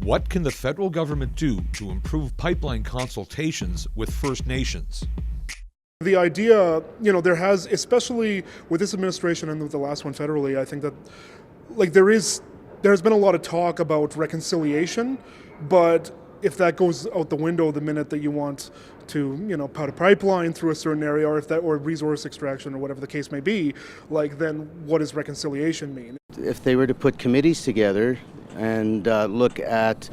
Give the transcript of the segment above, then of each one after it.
What can the federal government do to improve pipeline consultations with First Nations? The idea, there has, especially with this administration and with the last one federally, I think that there's been a lot of talk about reconciliation, but if that goes out the window the minute that you want to, put a pipeline through a certain area, or resource extraction or whatever the case may be, then what does reconciliation mean? If they were to put committees together and look at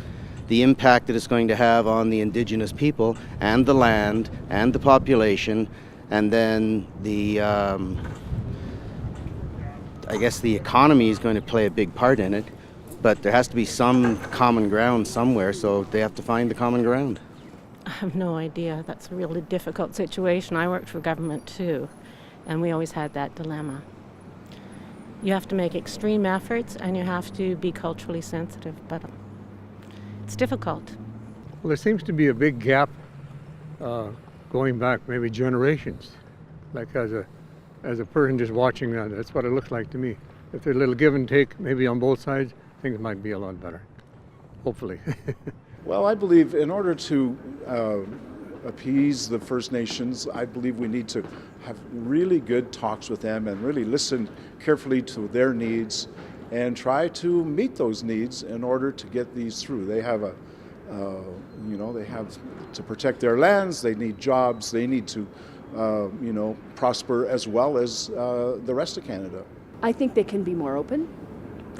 the impact that it's going to have on the Indigenous people and the land and the population, and then I guess the economy is going to play a big part in it, but there has to be some common ground somewhere, so they have to find the common ground. I have no idea. That's a really difficult situation. I worked for government too, and we always had that dilemma. You have to make extreme efforts and you have to be culturally sensitive, but it's difficult. Well, there seems to be a big gap going back maybe generations. Like as a person just watching that, that's what it looks like to me. If there's a little give and take maybe on both sides, things might be a lot better, hopefully. Well, I believe in order to appease the First Nations, I believe we need to have really good talks with them and really listen carefully to their needs and try to meet those needs in order to get these through. They have they have to protect their lands, they need jobs, they need to, prosper as well as the rest of Canada. I think they can be more open.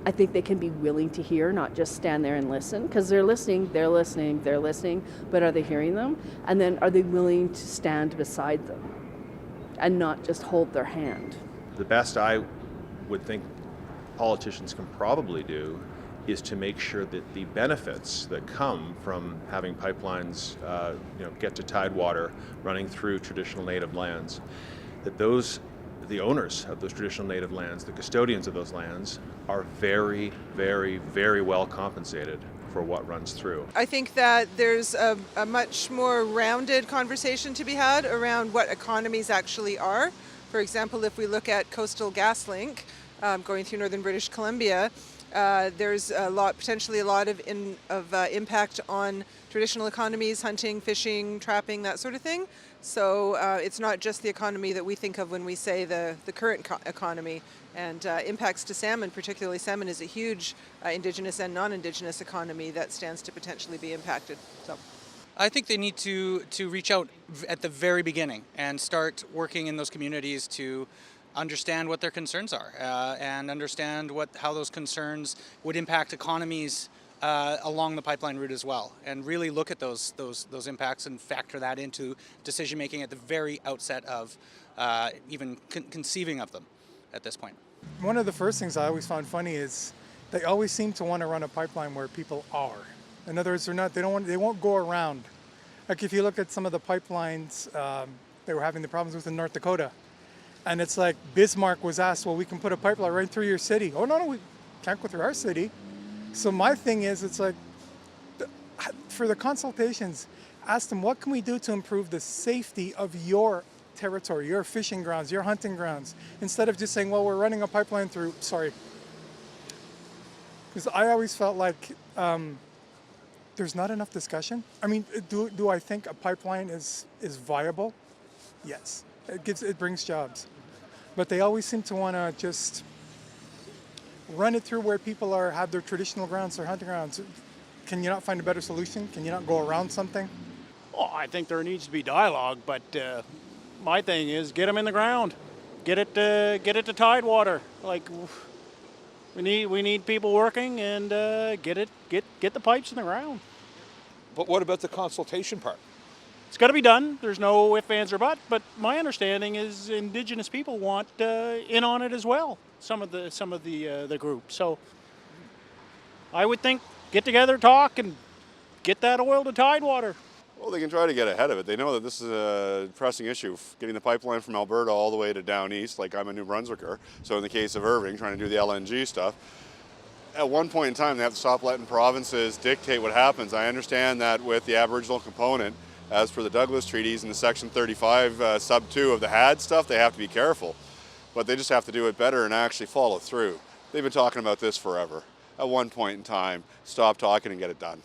I think they can be willing to hear, not just stand there and listen, because they're listening, but are they hearing them? And then are they willing to stand beside them and not just hold their hand? The best I would think politicians can probably do is to make sure that the benefits that come from having pipelines get to tidewater running through traditional native lands, that the owners of those traditional native lands, the custodians of those lands, are very, very, very well compensated for what runs through. I think that there's a much more rounded conversation to be had around what economies actually are. For example, if we look at Coastal GasLink going through northern British Columbia, there's potentially a lot of impact on traditional economies, hunting, fishing, trapping, that sort of thing. So it's not just the economy that we think of when we say the current economy. And impacts to salmon, particularly salmon, is a huge Indigenous and non-Indigenous economy that stands to potentially be impacted. So, I think they need to reach out at the very beginning and start working in those communities to understand what their concerns are and understand how those concerns would impact economies along the pipeline route as well, and really look at those impacts and factor that into decision making at the very outset of even conceiving of them at this point. One of the first things I always found funny is they always seem to want to run a pipeline where people are. In other words, they won't go around. Like if you look at some of the pipelines they were having the problems with in North Dakota, and it's like Bismarck was asked, well, we can put a pipeline right through your city. Oh, no, we can't go through our city. So my thing is, it's like, for the consultations, ask them, what can we do to improve the safety of your territory, your fishing grounds, your hunting grounds, instead of just saying, well, we're running a pipeline through, sorry. Because I always felt like there's not enough discussion. I mean, do I think a pipeline is viable? Yes, it brings jobs. But they always seem to want to just run it through where people have their traditional grounds, their hunting grounds. Can you not find a better solution? Can you not go around something? Oh, I think there needs to be dialogue, but my thing is get them in the ground, get it to tidewater. Like we need people working and get the pipes in the ground. But what about the consultation part? It's got to be done. There's no ifs, ands, or buts. But my understanding is Indigenous people want in on it as well. Some of the group. So I would think get together, talk, and get that oil to tidewater. Well, they can try to get ahead of it. They know that this is a pressing issue, getting the pipeline from Alberta all the way to down east, like I'm a New Brunswicker. So in the case of Irving, trying to do the LNG stuff, at one point in time they have to stop letting provinces dictate what happens. I understand that with the Aboriginal component, as for the Douglas treaties and the Section 35 sub 2 of the HAD stuff, they have to be careful. But they just have to do it better and actually follow through. They've been talking about this forever. at one point in time, stop talking and get it done.